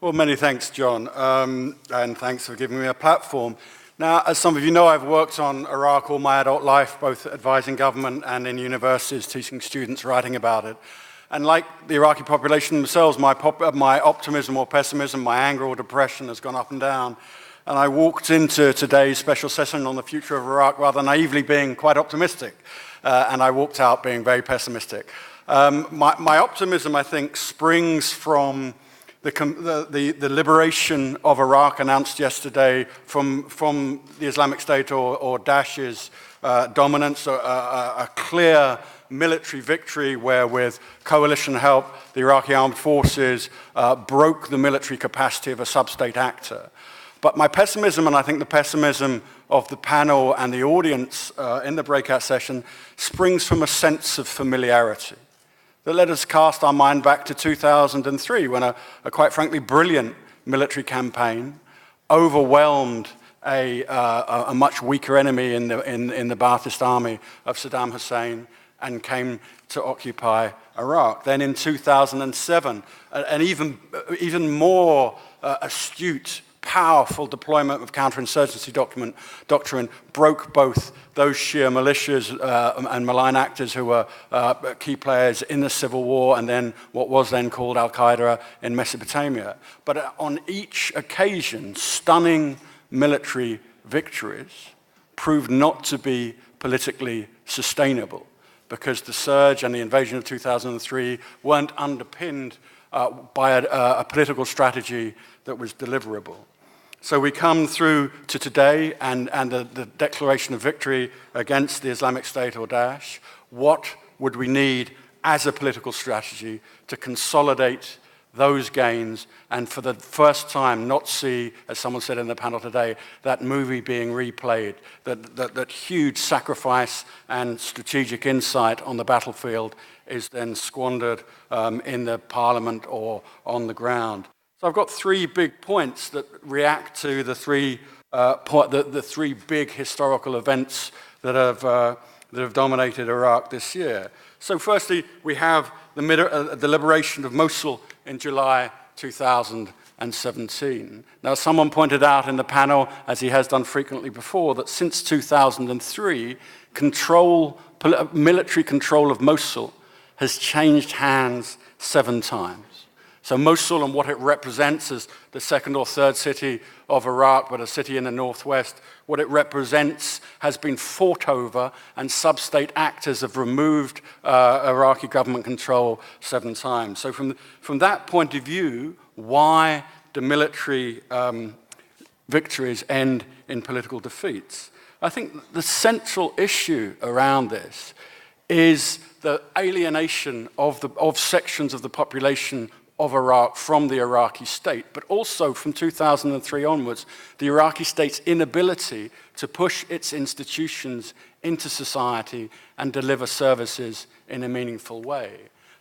Well, many thanks, John, and thanks for giving me a platform. Now, as some of you know, I've worked on Iraq all my adult life, both advising government and in universities, teaching students, writing about it. And like the Iraqi population themselves, my optimism or pessimism, my anger or depression has gone up and down. And I walked into today's special session on the future of Iraq rather naively being quite optimistic, and I walked out being very pessimistic. My optimism, I think, springs from the liberation of Iraq announced yesterday from the Islamic State or Daesh's dominance, a clear military victory where with coalition help, the Iraqi armed forces broke the military capacity of a sub-state actor. But my pessimism, and I think the pessimism of the panel and the audience in the breakout session, springs from a sense of familiarity. That let us cast our mind back to 2003 when a quite frankly brilliant military campaign overwhelmed a much weaker enemy in the Ba'athist army of Saddam Hussein and came to occupy Iraq. Then in 2007, an even more astute, powerful deployment of counterinsurgency doctrine broke both those Shia militias and malign actors who were key players in the civil war and then what was then called Al-Qaeda in Mesopotamia. But on each occasion, stunning military victories proved not to be politically sustainable because the surge and the invasion of 2003 weren't underpinned by a political strategy that was deliverable. So we come through to today and the declaration of victory against the Islamic State or Daesh. What would we need as a political strategy to consolidate those gains and for the first time not see, as someone said in the panel today, that movie being replayed, that huge sacrifice and strategic insight on the battlefield is then squandered in the parliament or on the ground. So I've got three big points that react to the three big historical events that have dominated Iraq this year. So firstly, we have the liberation of Mosul in July 2017. Now, someone pointed out in the panel, as he has done frequently before, that since 2003, military control of Mosul has changed hands 7 times. So Mosul and what it represents as the second or third city of Iraq, but a city in the northwest, what it represents has been fought over and sub-state actors have removed Iraqi government control 7 times. So from that point of view, why do military victories end in political defeats? I think the central issue around this is the alienation of sections of the population of Iraq from the Iraqi state, but also from 2003 onwards, the Iraqi state's inability to push its institutions into society and deliver services in a meaningful way.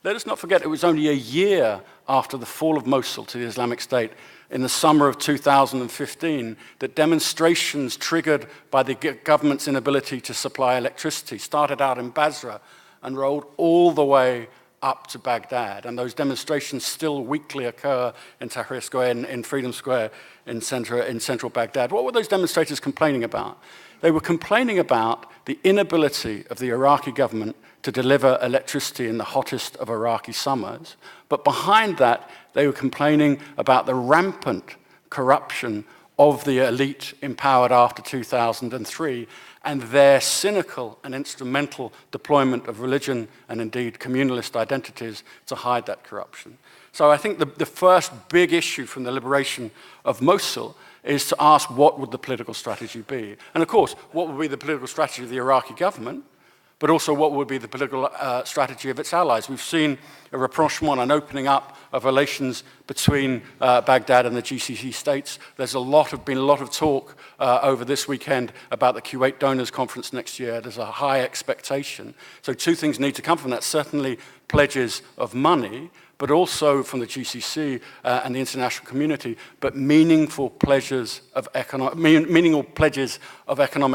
Let us not forget it was only a year after the fall of Mosul to the Islamic State in the summer of 2015 that demonstrations triggered by the government's inability to supply electricity started out in Basra and rolled all the way up to Baghdad, and those demonstrations still weekly occur in Tahrir Square, in Freedom Square, in central Baghdad. What were those demonstrators complaining about? They were complaining about the inability of the Iraqi government to deliver electricity in the hottest of Iraqi summers, but behind that, they were complaining about the rampant corruption of the elite empowered after 2003 and their cynical and instrumental deployment of religion and indeed communalist identities to hide that corruption. So I think the first big issue from the liberation of Mosul is to ask what would the political strategy be? And of course, what would be the political strategy of the Iraqi government, but also what would be the political strategy of its allies? We've seen a rapprochement, an opening up of relations between Baghdad and the GCC states. There's been a lot of talk over this weekend about the Kuwait Donors Conference next year. There's a high expectation. So 2 things need to come from that. Certainly pledges of money, but also from the GCC and the international community, but meaningful pledges of economic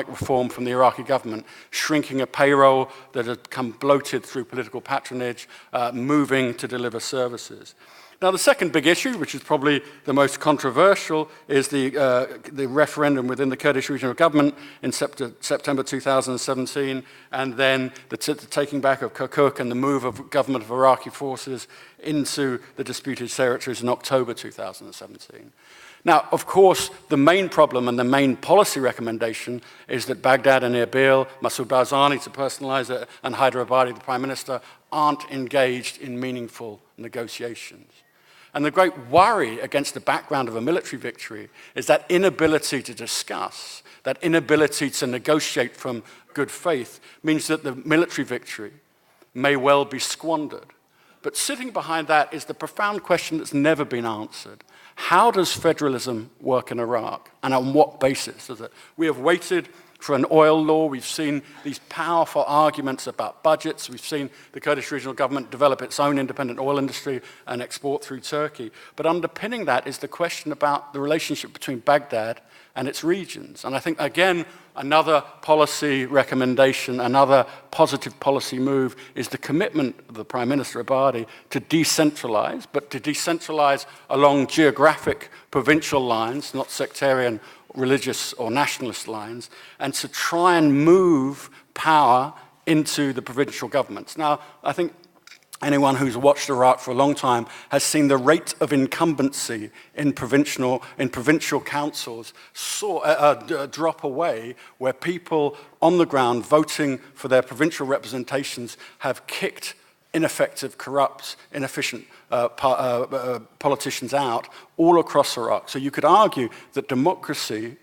reform from the Iraqi government, shrinking a payroll that had come bloated through political patronage, moving to deliver services. Now, the second big issue, which is probably the most controversial, is the referendum within the Kurdish Regional Government in September 2017, and then the taking back of Kirkuk and the move of government of Iraqi forces into the disputed territories in October 2017. Now, of course, the main problem and the main policy recommendation is that Baghdad and Erbil, Masoud Barzani, to personalize it, and Hyderabadi, the Prime Minister, aren't engaged in meaningful negotiations. And the great worry against the background of a military victory is that inability to discuss, that inability to negotiate from good faith means that the military victory may well be squandered. But sitting behind that is the profound question that's never been answered. How does federalism work in Iraq, and on what basis does it? We have waited for an oil law. We've seen these powerful arguments about budgets. We've seen the Kurdish regional government develop its own independent oil industry and export through Turkey. But underpinning that is the question about the relationship between Baghdad and its regions. And I think, again, another policy recommendation, another positive policy move is the commitment of the Prime Minister Abadi to decentralize, but to decentralize along geographic provincial lines, not sectarian, religious or nationalist lines, and to try and move power into the provincial governments. Now, I think anyone who's watched Iraq for a long time has seen the rate of incumbency in provincial councils drop away, where people on the ground voting for their provincial representations have kicked ineffective, corrupt, inefficient politicians out all across Iraq. So you could argue that democracy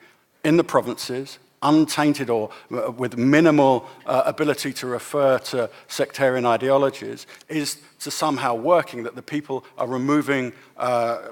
in the provinces, untainted or with minimal ability to refer to sectarian ideologies, is to somehow working, that the people are removing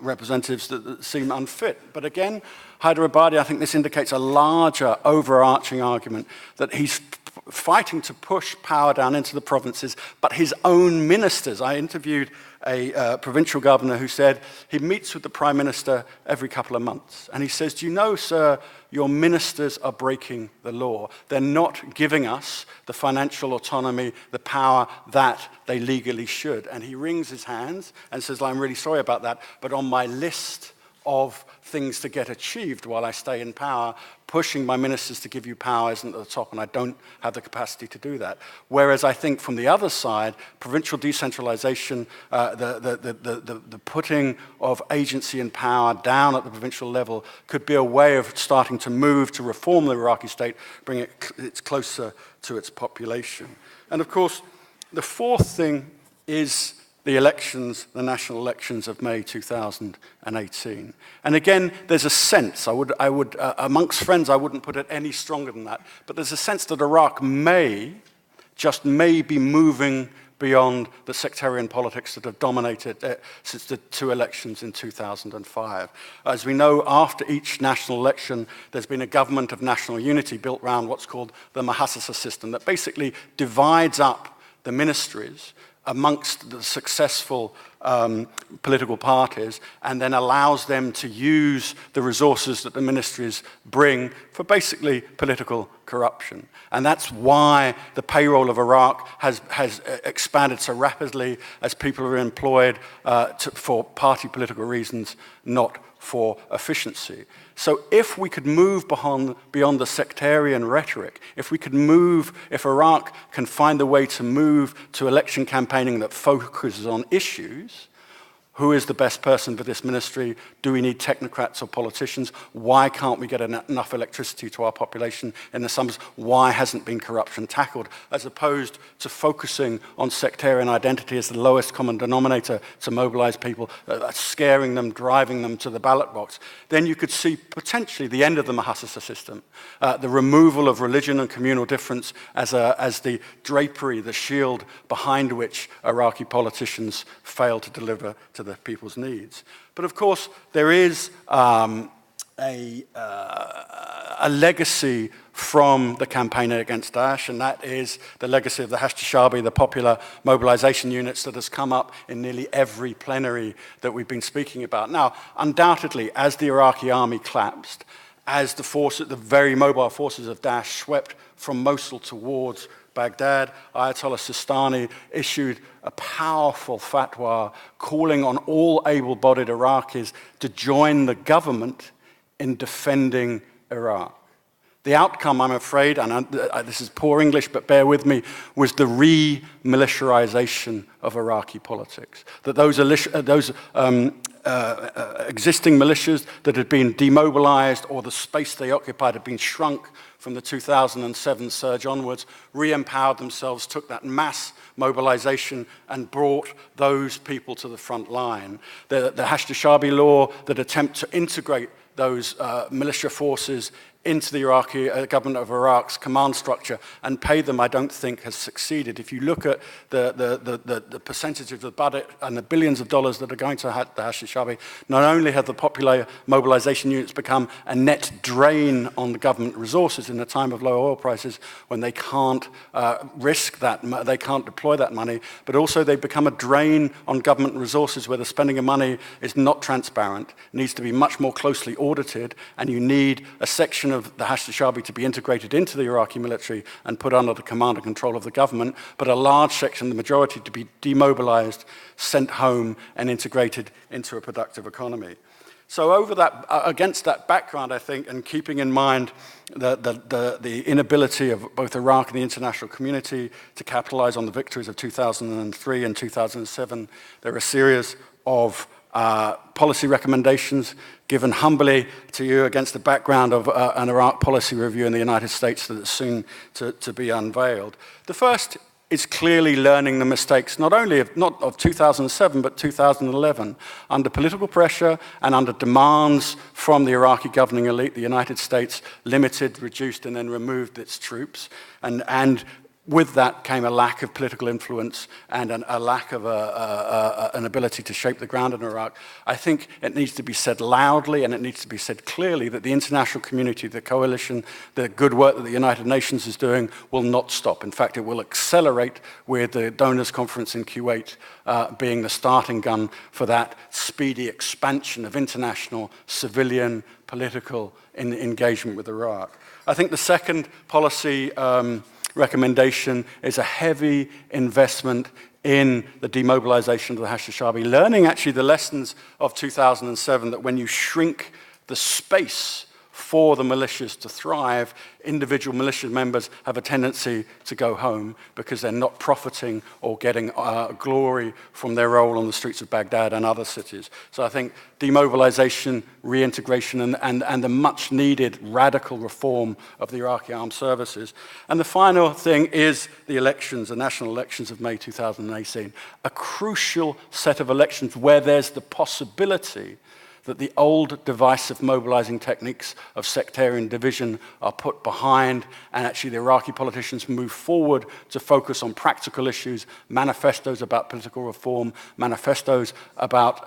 representatives that seem unfit. But again, Hyderabadi, I think this indicates a larger overarching argument that he's fighting to push power down into the provinces, but his own ministers. I interviewed a provincial governor who said he meets with the Prime Minister every couple of months. And he says, do you know, sir, your ministers are breaking the law. They're not giving us the financial autonomy, the power that they legally should. And he wrings his hands and says, I'm really sorry about that, but on my list of things to get achieved while I stay in power, pushing my ministers to give you power isn't at the top, and I don't have the capacity to do that. Whereas I think from the other side, provincial decentralization, the putting of agency and power down at the provincial level could be a way of starting to move to reform the Iraqi state, bring it closer to its population. And of course, the fourth thing is the elections, the national elections of May 2018. And again, there's a sense, I would amongst friends, I wouldn't put it any stronger than that, but there's a sense that Iraq may be moving beyond the sectarian politics that have dominated it since the two elections in 2005. As we know, after each national election, there's been a government of national unity built around what's called the Muhassasa system that basically divides up the ministries amongst the successful political parties, and then allows them to use the resources that the ministries bring for basically political corruption. And that's why the payroll of Iraq has expanded so rapidly, as people are employed for party political reasons, not for efficiency. So if we could move beyond the sectarian rhetoric, if Iraq can find a way to move to election campaigning that focuses on issues, who is the best person for this ministry? Do we need technocrats or politicians? Why can't we get enough electricity to our population in the summers? Why hasn't been corruption tackled? As opposed to focusing on sectarian identity as the lowest common denominator to mobilize people, scaring them, driving them to the ballot box. Then you could see potentially the end of the Muhassasa system, the removal of religion and communal difference as the drapery, the shield behind which Iraqi politicians fail to deliver to the people's needs. But of course, there is a legacy from the campaign against Daesh, and that is the legacy of the Hashtishabi, the popular mobilization units that has come up in nearly every plenary that we've been speaking about. Now, undoubtedly, as the Iraqi army collapsed, as the very mobile forces of Daesh swept from Mosul towards Baghdad, Ayatollah Sistani issued a powerful fatwa calling on all able-bodied Iraqis to join the government in defending Iraq. The outcome, I'm afraid, and this is poor English, but bear with me, was the re-militarization of Iraqi politics. That those existing militias that had been demobilized or the space they occupied had been shrunk from the 2007 surge onwards, re-empowered themselves, took that mass mobilization and brought those people to the front line. The Hashtashabi law that attempt to integrate those militia forces into the Iraqi government of Iraq's command structure and pay them, I don't think, has succeeded. If you look at the percentage of the budget and the billions of dollars that are going to the Hashtashabi, not only have the popular mobilization units become a net drain on the government resources in a time of low oil prices when they can't risk that, they can't deploy that money, but also they become a drain on government resources where the spending of money is not transparent, needs to be much more closely audited, and you need a section of the Hashtashabi to be integrated into the Iraqi military and put under the command and control of the government, but a large section, the majority, to be demobilized, sent home, and integrated into a productive economy. So against that background, I think, and keeping in mind the inability of both Iraq and the international community to capitalize on the victories of 2003 and 2007, there are a series of policy recommendations given humbly to you against the background of an Iraq policy review in the United States that is soon to be unveiled. The first is clearly learning the mistakes, not of 2007, but 2011. Under political pressure and under demands from the Iraqi governing elite, the United States limited, reduced, and then removed its troops. And with that came a lack of political influence and a lack of an ability to shape the ground in Iraq. I think it needs to be said loudly and it needs to be said clearly that the international community, the coalition, the good work that the United Nations is doing will not stop. In fact, it will accelerate with the Donors Conference in Kuwait being the starting gun for that speedy expansion of international civilian political engagement with Iraq. I think the second policy recommendation is a heavy investment in the demobilization of the Hashtashabi, learning actually the lessons of 2007 that when you shrink the space for the militias to thrive, individual militia members have a tendency to go home because they're not profiting or getting glory from their role on the streets of Baghdad and other cities. So I think demobilization, reintegration, and the much needed radical reform of the Iraqi armed services. And the final thing is the elections, the national elections of May 2018, a crucial set of elections where there's the possibility that the old divisive mobilizing techniques of sectarian division are put behind, and actually the Iraqi politicians move forward to focus on practical issues, manifestos about political reform, manifestos about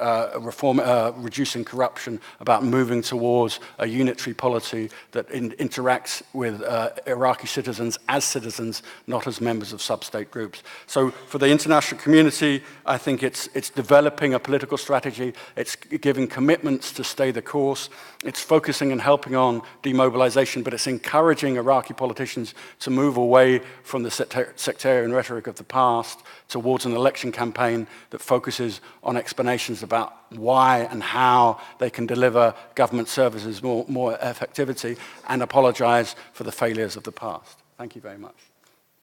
reducing corruption, about moving towards a unitary polity that interacts with Iraqi citizens as citizens, not as members of sub-state groups. So for the international community, I think it's developing a political strategy, it's giving commitments to stay the course. It's focusing and helping on demobilization, but it's encouraging Iraqi politicians to move away from the sectarian rhetoric of the past towards an election campaign that focuses on explanations about why and how they can deliver government services more effectivity and apologize for the failures of the past. Thank you very much.